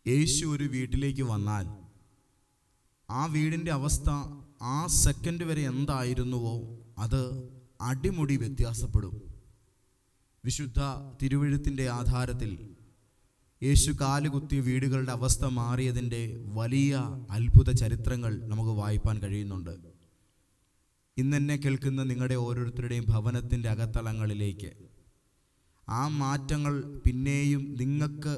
യേശു ഒരു വീട്ടിലേക്ക് വന്നാൽ ആ വീടിൻ്റെ അവസ്ഥ ആ സെക്കൻഡ് വരെ എന്തായിരുന്നുവോ അത് അടിമുടി വ്യത്യാസപ്പെടും. വിശുദ്ധ തിരുവെഴുത്തിൻ്റെ ആധാരത്തിൽ യേശു കാലുകുത്തിയ വീടുകളുടെ അവസ്ഥ മാറിയതിൻ്റെ വലിയ അത്ഭുത ചരിത്രങ്ങൾ നമുക്ക് വായിപ്പാൻ കഴിയുന്നുണ്ട്. ഇന്നെന്നെ കേൾക്കുന്ന നിങ്ങളുടെ ഓരോരുത്തരുടെയും ഭവനത്തിൻ്റെ അകത്തളങ്ങളിലേക്ക് ആ മാറ്റങ്ങൾ പിന്നെയും നിങ്ങൾക്ക്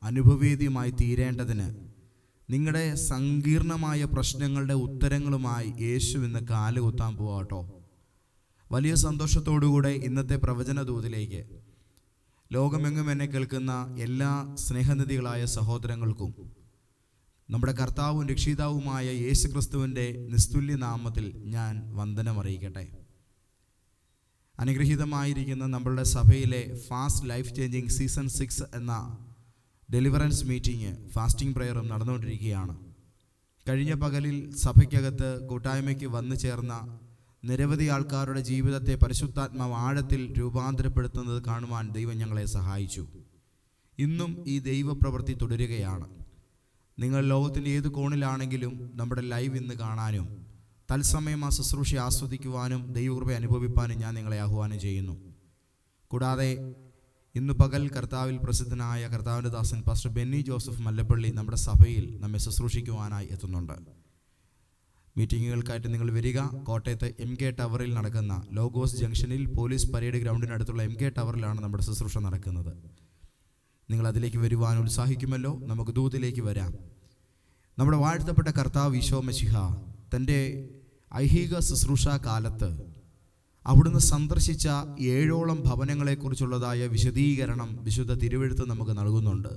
അനുഭവേദ്യമായി തീരേണ്ടതിന് നിങ്ങളുടെ സങ്കീർണമായ പ്രശ്നങ്ങളുടെ ഉത്തരങ്ങളുമായി യേശു ഇന്ന് കാലുകുത്താൻ പോവാട്ടോ. വലിയ സന്തോഷത്തോടുകൂടെ ഇന്നത്തെ പ്രവചന ദൂതിലേക്ക് ലോകമെങ്ങും എന്നെ കേൾക്കുന്ന എല്ലാ സ്നേഹനിധികളായ സഹോദരങ്ങൾക്കും നമ്മുടെ കർത്താവും രക്ഷിതാവുമായ യേശു ക്രിസ്തുവിൻ്റെ നിസ്തുല്യ നാമത്തിൽ ഞാൻ വന്ദനം അറിയിക്കട്ടെ. അനുഗ്രഹീതമായിരിക്കുന്ന നമ്മളുടെ സഭയിലെ ഫാസ്റ്റ് ലൈഫ് ചേഞ്ചിങ് സീസൺ 6 എന്ന ഡെലിവറൻസ് മീറ്റിംഗ് ഫാസ്റ്റിംഗ് പ്രയറും നടന്നുകൊണ്ടിരിക്കുകയാണ്. കഴിഞ്ഞ പകലിൽ സഭയ്ക്കകത്ത് കൂട്ടായ്മയ്ക്ക് വന്നു ചേർന്ന നിരവധി ആൾക്കാരുടെ ജീവിതത്തെ പരിശുദ്ധാത്മാവ് ആഴത്തിൽ രൂപാന്തരപ്പെടുത്തുന്നത് കാണുവാൻ ദൈവം ഞങ്ങളെ സഹായിച്ചു. ഇന്നും ഈ ദൈവപ്രവൃത്തി തുടരുകയാണ്. നിങ്ങൾ ലോകത്തിൻ്റെ ഏത് കോണിലാണെങ്കിലും നമ്മുടെ ലൈവ് ഇന്ന് കാണാനും തത്സമയം ആ ശുശ്രൂഷ ആസ്വദിക്കുവാനും ദൈവകൃപ അനുഭവിപ്പാനും ഞാൻ നിങ്ങളെ ആഹ്വാനം ചെയ്യുന്നു. കൂടാതെ ഇന്ന് പകൽ കർത്താവിൽ പ്രസിദ്ധനായ കർത്താവിൻ്റെ ദാസൻ പാസ്റ്റർ ബെന്നി ജോസഫ് മല്ലപ്പള്ളി നമ്മുടെ സഭയിൽ നമ്മെ ശുശ്രൂഷിക്കുവാനായി എത്തുന്നുണ്ട്. മീറ്റിങ്ങുകൾക്കായിട്ട് നിങ്ങൾ വരിക. കോട്ടയത്ത് MK ടവറിൽ നടക്കുന്ന ലോഗോസ് ജംഗ്ഷനിൽ പോലീസ് പരേഡ് ഗ്രൗണ്ടിനടുത്തുള്ള MK ടവറിലാണ് നമ്മുടെ ശുശ്രൂഷ നടക്കുന്നത്. നിങ്ങൾ അതിലേക്ക് വരുവാൻ ഉത്സാഹിക്കുമല്ലോ. നമുക്ക് ദൂതിലേക്ക് വരാം. നമ്മുടെ വാഴ്ത്തപ്പെട്ട കർത്താവ് ഈശോ മശിഹ തൻ്റെ ഐഹിക ശുശ്രൂഷ കാലത്ത് അവിടുന്ന് സന്ദർശിച്ച 7ഓളം ഭവനങ്ങളെക്കുറിച്ചുള്ളതായ വിശദീകരണം വിശുദ്ധ തിരുവെഴുത്ത് നമുക്ക് നൽകുന്നുണ്ട്.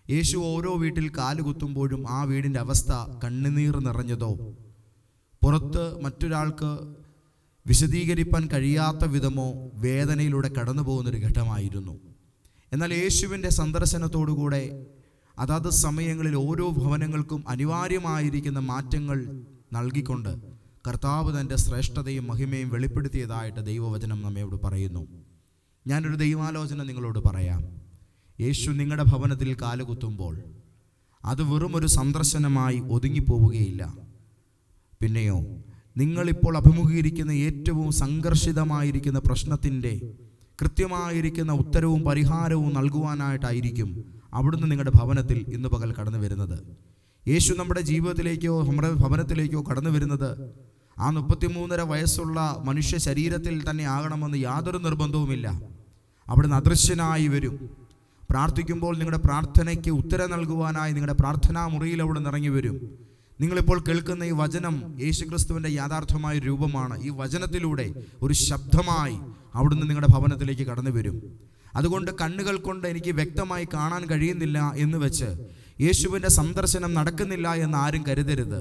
യേശു ഓരോ വീട്ടിൽ കാലുകുത്തുമ്പോഴും ആ വീടിൻ്റെ അവസ്ഥ കണ്ണുനീർ നിറഞ്ഞതോ പുറത്ത് മറ്റൊരാൾക്ക് വിശദീകരിപ്പാൻ കഴിയാത്ത വിധമോ വേദനയിലൂടെ കടന്നു പോകുന്നൊരു ഘട്ടമായിരുന്നു. എന്നാൽ യേശുവിൻ്റെ സന്ദർശനത്തോടുകൂടെ അതാത് സമയങ്ങളിൽ ഓരോ ഭവനങ്ങൾക്കും അനിവാര്യമായിരിക്കുന്ന മാറ്റങ്ങൾ നൽകിക്കൊണ്ട് കർത്താവ് തൻ്റെ ശ്രേഷ്ഠതയും മഹിമയും വെളിപ്പെടുത്തിയതായിട്ട് ദൈവവചനം നമ്മയോട് പറയുന്നു. ഞാനൊരു ദൈവാലോചന നിങ്ങളോട് പറയാം. യേശു നിങ്ങളുടെ ഭവനത്തിൽ കാലുകുത്തുമ്പോൾ അത് വെറും ഒരു സന്ദർശനമായി ഒതുങ്ങിപ്പോവുകയില്ല. പിന്നെയോ നിങ്ങളിപ്പോൾ അഭിമുഖീകരിക്കുന്ന ഏറ്റവും സംഘർഷിതമായിരിക്കുന്ന പ്രശ്നത്തിൻ്റെ കൃത്യമായിരിക്കുന്ന ഉത്തരവും പരിഹാരവും നൽകുവാനായിട്ടായിരിക്കും അവിടുന്ന് നിങ്ങളുടെ ഭവനത്തിൽ ഇന്ന് പകൽ കടന്നു വരുന്നത്. യേശു നമ്മുടെ ജീവിതത്തിലേക്കോ നമ്മുടെ ഭവനത്തിലേക്കോ കടന്നു വരുന്നത് ആ 33.5 വയസ്സുള്ള മനുഷ്യ ശരീരത്തിൽ തന്നെ ആകണമെന്ന് യാതൊരു നിർബന്ധവുമില്ല. അവിടുന്ന് അദൃശ്യനായി വരും. പ്രാർത്ഥിക്കുമ്പോൾ നിങ്ങളുടെ പ്രാർത്ഥനയ്ക്ക് ഉത്തരം നൽകുവാനായി നിങ്ങളുടെ പ്രാർത്ഥനാ മുറിയിൽ അവിടുന്ന് ഇറങ്ങി വരും. നിങ്ങളിപ്പോൾ കേൾക്കുന്ന ഈ വചനം യേശുക്രിസ്തുവിൻ്റെ യാഥാർത്ഥ്യമായ രൂപമാണ്. ഈ വചനത്തിലൂടെ ഒരു ശബ്ദമായി അവിടുന്ന് നിങ്ങളുടെ ഭവനത്തിലേക്ക് കടന്നു വരും. അതുകൊണ്ട് കണ്ണുകൾ കൊണ്ട് എനിക്ക് വ്യക്തമായി കാണാൻ കഴിയുന്നില്ല എന്ന് വെച്ച് യേശുവിൻ്റെ സന്ദർശനം നടക്കുന്നില്ല എന്ന് ആരും കരുതരുത്.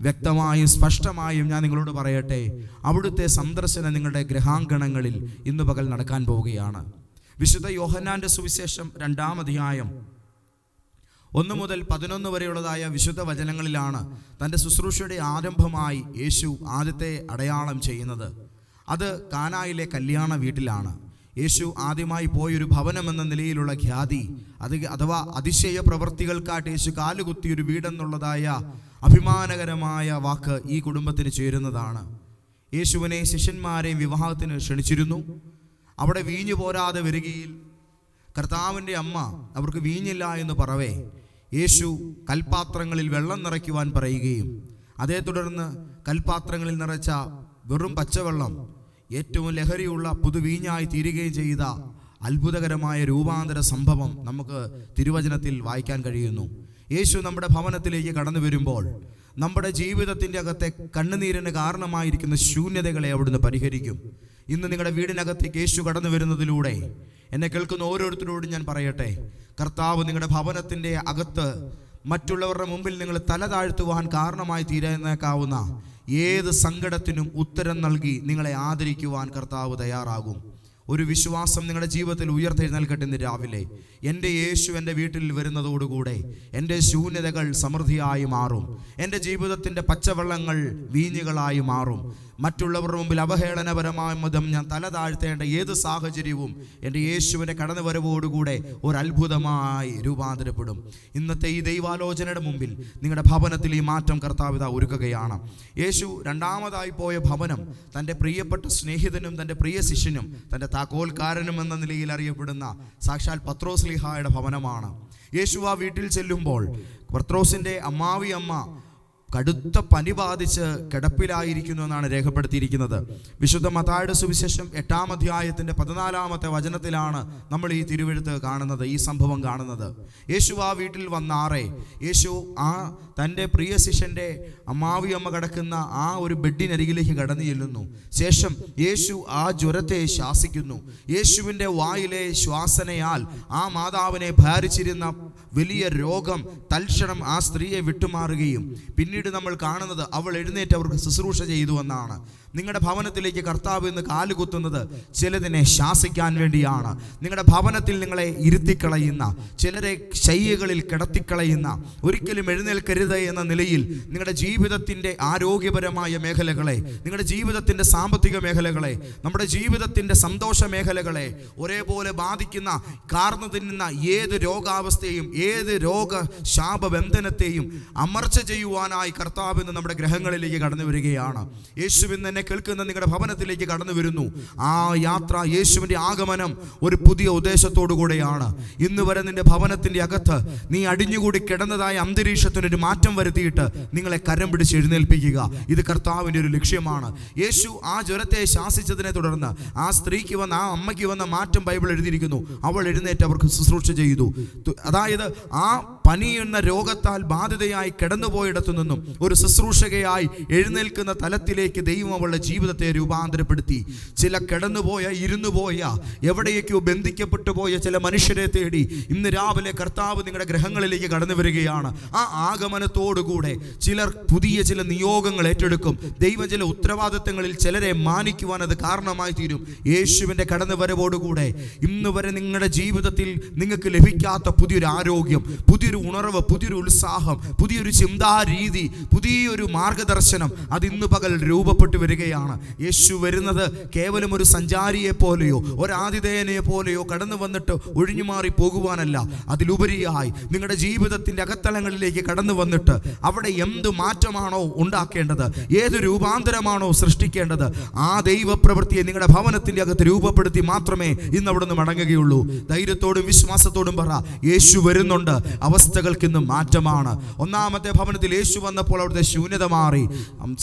വ്യക്തമായും സ്പഷ്ടമായും ഞാൻ നിങ്ങളോട് പറയട്ടെ, അവിടുത്തെ സന്ദർശനം നിങ്ങളുടെ ഗൃഹാങ്കണങ്ങളിൽ ഇന്ന് പകൽ നടക്കാൻ പോവുകയാണ്. വിശുദ്ധ യോഹന്നാൻ്റെ സുവിശേഷം 2-ാം അധ്യായം 1 മുതൽ 11 വരെയുള്ളതായ വിശുദ്ധ വചനങ്ങളിലാണ് തൻ്റെ ശുശ്രൂഷയുടെ ആരംഭമായി യേശു ആദ്യത്തെ അടയാളം ചെയ്യുന്നത്. അത് കാനായിലെ കല്യാണ വീട്ടിലാണ്. യേശു ആദ്യമായി പോയൊരു ഭവനമെന്ന നിലയിലുള്ള ഖ്യാതി അഥവാ അതിശയ പ്രവൃത്തികൾക്കായിട്ട് യേശു കാലുകുത്തിയൊരു വീടെന്നുള്ളതായ അഭിമാനകരമായ വാക്ക് ഈ കുടുംബത്തിന് ചേരുന്നതാണ്. യേശുവിനെ ശിഷ്യന്മാരെയും വിവാഹത്തിന് ക്ഷണിച്ചിരുന്നു. അവിടെ വീഞ്ഞു പോരാതെ വരികയിൽ കർത്താവിൻ്റെ അമ്മ അവർക്ക് വീഞ്ഞില്ല എന്ന് പറവേ യേശു കൽപാത്രങ്ങളിൽ വെള്ളം നിറയ്ക്കുവാൻ പറയുകയും അതേ തുടർന്ന് കൽപാത്രങ്ങളിൽ നിറച്ച വെറും പച്ചവെള്ളം ഏറ്റവും ലഹരിയുള്ള പുതുവീഞ്ഞായി തീരുകയും ചെയ്ത അത്ഭുതകരമായ രൂപാന്തര സംഭവം നമുക്ക് തിരുവചനത്തിൽ വായിക്കാൻ കഴിയുന്നു. യേശു നമ്മുടെ ഭവനത്തിലേക്ക് കടന്നു വരുമ്പോൾ നമ്മുടെ ജീവിതത്തിൻ്റെ അകത്തെ കണ്ണുനീരിന് കാരണമായിരിക്കുന്ന ശൂന്യതകളെ അവിടുന്ന് പരിഹരിക്കും. ഇന്ന് നിങ്ങളുടെ വീടിനകത്തേക്ക് യേശു കടന്നു വരുന്നതിലൂടെ എന്നെ കേൾക്കുന്ന ഓരോരുത്തരോടും ഞാൻ പറയട്ടെ, കർത്താവ് നിങ്ങളുടെ ഭവനത്തിൻ്റെ അകത്ത് മറ്റുള്ളവരുടെ മുമ്പിൽ നിങ്ങൾ തല താഴ്ത്തുവാൻ കാരണമായി തീരുന്നേക്കാവുന്ന ഏത് സങ്കടത്തിനും ഉത്തരം നൽകി നിങ്ങളെ ആദരിക്കുവാൻ കർത്താവ് തയ്യാറാകും. ഒരു വിശ്വാസം നിങ്ങളുടെ ജീവിതത്തിൽ ഉയർത്തെഴുന്നേൽക്കട്ടെ. ഇന്ന് രാവിലെ എൻ്റെ യേശു എൻ്റെ വീട്ടിൽ വരുന്നതോടുകൂടെ എൻ്റെ ശൂന്യതകൾ സമൃദ്ധിയായി മാറും. എൻ്റെ ജീവിതത്തിൻ്റെ പച്ചവെള്ളങ്ങൾ വീഞ്ഞുകളായി മാറും. മറ്റുള്ളവരുടെ മുമ്പിൽ അവഹേളനപരമായ മതം ഞാൻ തല താഴ്ത്തേണ്ട ഏത് സാഹചര്യവും എൻ്റെ യേശുവിൻ്റെ കടന്നുവരവോടുകൂടെ ഒരു അത്ഭുതമായി രൂപാന്തരപ്പെടും. ഇന്നത്തെ ഈ ദൈവാലോചനയുടെ മുമ്പിൽ നിങ്ങളുടെ ഭവനത്തിൽ ഈ മാറ്റം കർത്താവ് ഇതാ ഒരുക്കുകയാണ്. യേശു രണ്ടാമതായി പോയ ഭവനം തൻ്റെ പ്രിയപ്പെട്ട സ്നേഹിതനും തൻ്റെ പ്രിയ ശിഷ്യനും തൻ്റെ താക്കോൽക്കാരനും എന്ന നിലയിൽ അറിയപ്പെടുന്ന സാക്ഷാൽ പത്രോസ്ലീഹായുടെ ഭവനമാണ്. യേശു ആ വീട്ടിൽ ചെല്ലുമ്പോൾ പത്രോസിൻ്റെ അമ്മാവി അമ്മ കടുത്ത പനി ബാധിച്ച് കിടപ്പിലായിരിക്കുന്നു എന്നാണ് രേഖപ്പെടുത്തിയിരിക്കുന്നത്. വിശുദ്ധ മത്തായിയുടെ സുവിശേഷം 8-ാം അധ്യായത്തിൻ്റെ 14-ാമത്തെ വചനത്തിലാണ് നമ്മൾ ഈ തിരുവെഴുത്ത് കാണുന്നത്, ഈ സംഭവം കാണുന്നത്. യേശു ആ വീട്ടിൽ വന്നാറേ യേശു ആ തൻ്റെ പ്രിയ ശിഷ്യൻ്റെ അമ്മാവി അമ്മ കിടക്കുന്ന ആ ഒരു ബെഡിനരികിലേക്ക് കടന്നു ചെല്ലുന്നു. ശേഷം യേശു ആ ജ്വരത്തെ ശാസിക്കുന്നു. യേശുവിൻ്റെ വായിലെ ശ്വാസനയാൽ ആ മാതാവിനെ ഭാരിച്ചിരുന്ന വലിയ രോഗം തൽക്ഷണം ആ സ്ത്രീയെ വിട്ടുമാറുകയും പിന്നീട് നമ്മൾ കാണുന്നത് അവൾ എഴുന്നേറ്റ് അവർക്ക് ശുശ്രൂഷ ചെയ്തു എന്നാണ്. നിങ്ങളുടെ ഭവനത്തിലേക്ക് കർത്താവ് ഇന്ന് കാലുകുത്തുന്നത് ചിലതിനെ ശാസിക്കാൻ വേണ്ടിയാണ്. നിങ്ങളുടെ ഭവനത്തിൽ നിങ്ങളെ ഇരുത്തിക്കളയുന്ന, ചിലരെ ശയ്യകളിൽ കിടത്തിക്കളയുന്ന, ഒരിക്കലും എഴുന്നേൽക്കരുത് എന്ന നിലയിൽ നിങ്ങളുടെ ജീവിതത്തിൻ്റെ ആരോഗ്യപരമായ മേഖലകളെ, നിങ്ങളുടെ ജീവിതത്തിൻ്റെ സാമ്പത്തിക മേഖലകളെ, നമ്മുടെ ജീവിതത്തിൻ്റെ സന്തോഷ മേഖലകളെ ഒരേപോലെ ബാധിക്കുന്ന, കാർന്നു തിന്നുന്ന ഏത് രോഗാവസ്ഥയും ഏത് രോഗശാപബന്ധനത്തെയും അമർച്ച ചെയ്യുവാനായി കർത്താവ് ഇന്ന് നമ്മുടെ ഗ്രഹങ്ങളിലേക്ക് കടന്നു വരികയാണ്. യേശുവിൻ എന്നെ കേൾക്കുന്ന നിങ്ങളുടെ ഭവനത്തിലേക്ക് കടന്നു വരുന്നു. ആ യാത്ര, യേശുവിൻ്റെ ആഗമനം ഒരു പുതിയ ഉദ്ദേശത്തോടു കൂടെയാണ്. ഇന്ന് വരെ നിന്റെ ഭവനത്തിൻ്റെ അകത്ത് നീ അടിഞ്ഞുകൂടി കിടന്നതായ അന്തരീക്ഷത്തിനൊരു മാറ്റം വരുത്തിയിട്ട് നിങ്ങളെ കരം പിടിച്ച് എഴുന്നേൽപ്പിക്കുക. ഇത് കർത്താവിൻ്റെ ഒരു ലക്ഷ്യമാണ്. യേശു ആ ജ്വരത്തെ ശാസിച്ചതിനെ തുടർന്ന് ആ സ്ത്രീക്ക് വന്ന, ആ അമ്മയ്ക്ക് വന്ന മാറ്റം ബൈബിൾ എഴുതിയിരിക്കുന്നു. അവൾ എഴുന്നേറ്റ് അവർക്ക് ശുശ്രൂഷ ചെയ്തു. അതായത് ആ പനി എന്ന രോഗത്താൽ ബാധിതയായി കിടന്നുപോയിടത്തു നിന്നും ഒരു ശുശ്രൂഷകയായി എഴുന്നേൽക്കുന്ന തലത്തിലേക്ക് ദൈവം അവളുടെ ജീവിതത്തെ രൂപാന്തരപ്പെടുത്തി. ചില കിടന്നുപോയ, ഇരുന്നുപോയ, എവിടേക്കോ ബന്ധിക്കപ്പെട്ടു പോയ ചില മനുഷ്യരെ തേടി ഇന്ന് രാവിലെ കർത്താവ് നിങ്ങളുടെ ഗ്രഹങ്ങളിലേക്ക് കടന്നു വരികയാണ്. ആ ആഗമനത്തോടുകൂടെ ചിലർ പുതിയ ചില നിയോഗങ്ങൾ ഏറ്റെടുക്കും. ദൈവം ചില ഉത്തരവാദിത്തങ്ങളിൽ ചിലരെ മാനിക്കുവാൻ അത് കാരണമായി തീരും. യേശുവിൻ്റെ കടന്നുവരവോടുകൂടെ ഇന്ന് വരെ നിങ്ങളുടെ ജീവിതത്തിൽ നിങ്ങൾക്ക് ലഭിക്കാത്ത പുതിയൊരു ആരോഗ്യം, പുതിയൊരു ഉണർവ്, പുതിയൊരു ഉത്സാഹം, പുതിയൊരു ചിന്താരീതി, പുതിയൊരു മാർഗദർശനം അത് ഇന്ന് പകൽ രൂപപ്പെട്ടു വരികയാണ്. യേശു വരുന്നത് കേവലം ഒരു സഞ്ചാരിയെ പോലെയോ ഒരാതിഥേയനെ പോലെയോ കടന്നു വന്നിട്ട് ഒഴിഞ്ഞു മാറി പോകുവാനല്ല. അതിലുപരിയായി നിങ്ങളുടെ ജീവിതത്തിൻ്റെ അകത്തളങ്ങളിലേക്ക് കടന്നു വന്നിട്ട് അവിടെ എന്ത് മാറ്റമാണോ ഉണ്ടാക്കേണ്ടത്, ഏത് രൂപാന്തരമാണോ സൃഷ്ടിക്കേണ്ടത്, ആ ദൈവപ്രവൃത്തിയെ നിങ്ങളുടെ ഭവനത്തിൻ്റെ അകത്ത് രൂപപ്പെടുത്തി മാത്രമേ ഇന്ന് അവിടെ നിന്ന് മടങ്ങുകയുള്ളൂ. ധൈര്യത്തോടും വിശ്വാസത്തോടും പറ, യേശു വരുന്നുണ്ട്. അവസ്ഥകൾക്ക് ഇന്ന് മാറ്റമാണ്. ഒന്നാമത്തെ ഭവനത്തിൽ യേശു വന്നപ്പോൾ അവിടുത്തെ ശൂന്യത മാറി.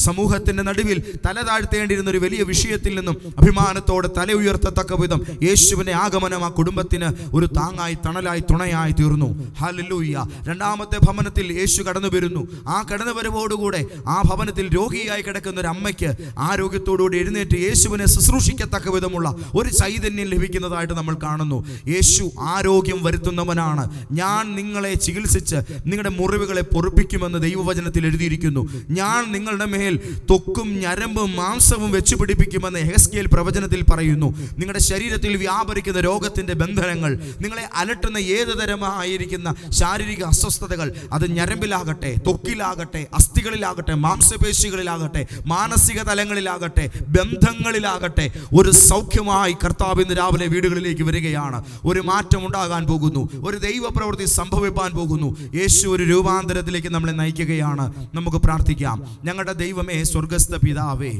സമൂഹത്തിന്റെ നടുവിൽ തല താഴ്ത്തേണ്ടിയിരുന്ന ഒരു വലിയ വിഷയത്തിൽ നിന്നും അഭിമാനത്തോടെ തല ഉയർത്തത്തക്ക വിധം യേശുവിന്റെ ആഗമനം ആ കുടുംബത്തിന് ഒരു താങ്ങായി, തണലായി, തുണയായി തീർന്നു. ഹല്ലേലൂയ. രണ്ടാമത്തെ ഭവനത്തിൽ യേശു കടന്നു വരുന്നു. ആ കടന്നുവരവോടുകൂടെ ആ ഭവനത്തിൽ രോഗിയായി കിടക്കുന്ന ഒരു അമ്മയ്ക്ക് ആരോഗ്യത്തോടുകൂടി എഴുന്നേറ്റ് യേശുവിനെ ശുശ്രൂഷിക്കത്തക്ക വിധമുള്ള ഒരു ചൈതന്യം ലഭിക്കുന്നതായിട്ട് നമ്മൾ കാണുന്നു. യേശു ആരോഗ്യം വരുത്തുന്നവനാണ്. ഞാൻ നിങ്ങളെ ചികിത്സിച്ച് നിങ്ങളുടെ മുറിവുകളെ പൊറുപ്പിക്കുമെന്ന് ദൈവവചനത്തിൽ എഴുതിയിരിക്കുന്നു. ഞാൻ നിങ്ങളുടെ മേൽ ത്വക്കും ഞരമ്പും മാംസവും വെച്ചു പിടിപ്പിക്കുമെന്ന് യെഹെസ്കേൽ പ്രവചനത്തിൽ പറയുന്നു. നിങ്ങളുടെ ശരീരത്തിൽ വ്യാപരിക്കുന്ന രോഗത്തിൻ്റെ ബന്ധനങ്ങൾ, നിങ്ങളെ അലട്ടുന്ന ഏത് തരമായിരിക്കുന്ന ശാരീരിക അസ്വസ്ഥതകൾ, അത് ഞരമ്പിലാകട്ടെ, ത്വക്കിലാകട്ടെ, അസ്ഥികളിലാകട്ടെ, മാംസപേശികളിലാകട്ടെ, മാനസിക തലങ്ങളിലാകട്ടെ, ബന്ധങ്ങളിലാകട്ടെ, ഒരു സൗഖ്യമായി കർത്താവ് ഇന്ന് രാവിലെ വീടുകളിലേക്ക് വരികയാണ്. ഒരു മാറ്റം ഉണ്ടാകാൻ പോകുന്നു. ഒരു ദൈവപ്രവൃത്തി സംഭവിപ്പാൻ പോകുന്നു. യേശു ഒരു രൂപാന്തരത്തിലേക്ക് നമ്മളെ നയിക്കുകയാണ്. നമുക്ക് പ്രാർത്ഥിക്കാം. ഞങ്ങളുടെ ദൈവമേ, സ്വർഗസ്ഥ പിതാവേ,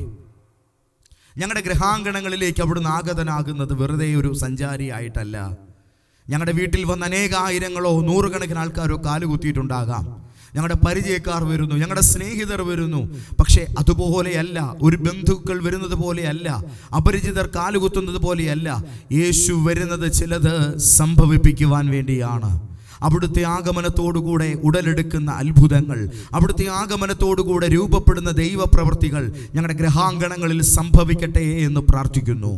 ഞങ്ങളുടെ ഗൃഹാങ്കണങ്ങളിലേക്ക് അവിടുന്ന് ആഗതനാകുന്നത് വെറുതെ ഒരു സഞ്ചാരിയായിട്ടല്ല. ഞങ്ങളുടെ വീട്ടിൽ വന്ന് അനേകായിരങ്ങളോ നൂറുകണക്കിന് ആൾക്കാരോ കാലുകുത്തിയിട്ടുണ്ടാകാം. ഞങ്ങളുടെ പരിചയക്കാർ വരുന്നു, ഞങ്ങളുടെ സ്നേഹിതർ വരുന്നു. പക്ഷേ അതുപോലെയല്ല, ഒരു ബന്ധുക്കൾ വരുന്നത് പോലെയല്ല, അപരിചിതർ കാലുകുത്തുന്നത് പോലെയല്ല. യേശു വരുന്നത് ചിലത് സംഭവിപ്പിക്കുവാൻ വേണ്ടിയാണ്. അവിടുത്തെ ആഗമനത്തോടുകൂടെ ഉടലെടുക്കുന്ന അത്ഭുതങ്ങൾ, അവിടുത്തെ ആഗമനത്തോടുകൂടെ രൂപപ്പെടുന്ന ദൈവപ്രവൃത്തികൾ ഞങ്ങളുടെ ഗൃഹാങ്കണങ്ങളിൽ സംഭവിക്കട്ടെ എന്ന് പ്രാർത്ഥിക്കുന്നു.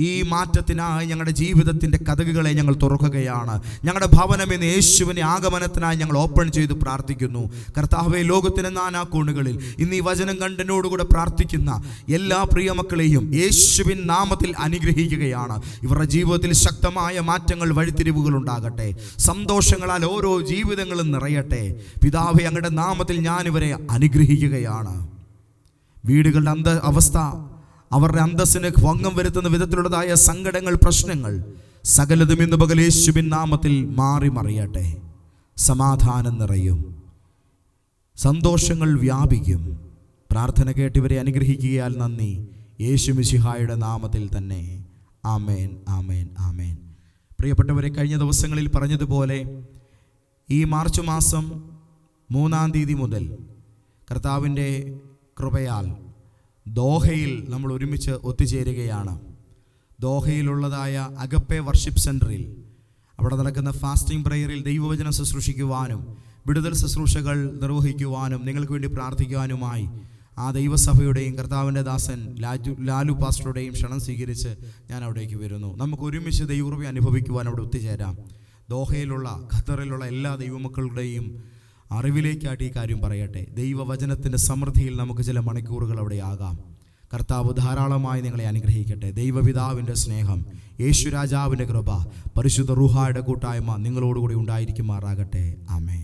ഈ മാറ്റത്തിനായി ഞങ്ങളുടെ ജീവിതത്തിൻ്റെ കതകുകളെ ഞങ്ങൾ തുറക്കുകയാണ്. ഞങ്ങളുടെ ഭവനം ഇന്ന് യേശുവിൻ്റെ ആഗമനത്തിനായി ഞങ്ങൾ ഓപ്പൺ ചെയ്ത് പ്രാർത്ഥിക്കുന്നു. കർത്താവേ, ലോകത്തിൻ്റെ നാനാ കോണുകളിൽ ഇന്ന് ഈ വചനം കണ്ടതിനോടുകൂടെ പ്രാർത്ഥിക്കുന്ന എല്ലാ പ്രിയ മക്കളെയും യേശുവിൻ നാമത്തിൽ അനുഗ്രഹിക്കുകയാണ്. ഇവരുടെ ജീവിതത്തിൽ ശക്തമായ മാറ്റങ്ങൾ, വഴിത്തിരിവുകൾ ഉണ്ടാകട്ടെ. സന്തോഷങ്ങളാൽ ഓരോ ജീവിതങ്ങളും നിറയട്ടെ. പിതാവേ, അങ്ങയുടെ നാമത്തിൽ ഞാനിവരെ അനുഗ്രഹിക്കുകയാണ്. വീടുകളുടെ അവസ്ഥ, അവരുടെ അന്തസ്സിന് ഭംഗം വരുത്തുന്ന വിധത്തിലുള്ളതായ സങ്കടങ്ങൾ, പ്രശ്നങ്ങൾ സകലതും ഇന്ന് പകൽ യേശുവിൻ നാമത്തിൽ മാറി മറിയട്ടെ. സമാധാനം നിറയും, സന്തോഷങ്ങൾ വ്യാപിക്കും. പ്രാർത്ഥന കേട്ടിവരെ അനുഗ്രഹിക്കുകയാൽ നന്ദി. യേശു മിശിഹായുടെ നാമത്തിൽ തന്നെ. ആമേൻ, ആമേൻ, ആമേൻ. പ്രിയപ്പെട്ടവരെ, കഴിഞ്ഞ ദിവസങ്ങളിൽ പറഞ്ഞതുപോലെ ഈ മാർച്ച് മാസം 3-ാം തീയതി മുതൽ കർത്താവിൻ്റെ കൃപയാൽ ദോഹയിൽ നമ്മൾ ഒരുമിച്ച് ഒത്തുചേരുകയാണ്. ദോഹയിലുള്ളതായ അഗപ്പെ വർഷിപ്പ് സെൻറ്ററിൽ അവിടെ നടക്കുന്ന ഫാസ്റ്റിംഗ് പ്രയറിൽ ദൈവവചനം ശുശ്രൂഷിക്കുവാനും വിടുതൽ ശുശ്രൂഷകൾ നിർവഹിക്കുവാനും നിങ്ങൾക്ക് വേണ്ടി പ്രാർത്ഥിക്കുവാനുമായി ആ ദൈവസഭയുടെയും കർത്താവിൻ്റെ ദാസൻ ലാലു പാസ്റ്ററുടെയും ക്ഷണം സ്വീകരിച്ച് ഞാൻ അവിടേക്ക് വരുന്നു. നമുക്ക് ഒരുമിച്ച് ദൈവകൃപ അനുഭവിക്കുവാൻ അവിടെ ഒത്തുചേരാം. ദോഹയിലുള്ള, ഖത്തറിലുള്ള എല്ലാ ദൈവമക്കളുടെയും അറിവിലേക്കായിട്ട് ഈ കാര്യം പറയട്ടെ. ദൈവവചനത്തിൻ്റെ സമൃദ്ധിയിൽ നമുക്ക് ചില മണിക്കൂറുകൾ അവിടെ ആകാം. കർത്താവ് ധാരാളമായി നിങ്ങളെ അനുഗ്രഹിക്കട്ടെ. ദൈവപിതാവിൻ്റെ സ്നേഹം, യേശു രാജാവിൻ്റെ കൃപ, പരിശുദ്ധ റൂഹായുടെ കൂട്ടായ്മ നിങ്ങളോടുകൂടി ഉണ്ടായിരിക്കുമാറാകട്ടെ. ആമേൻ.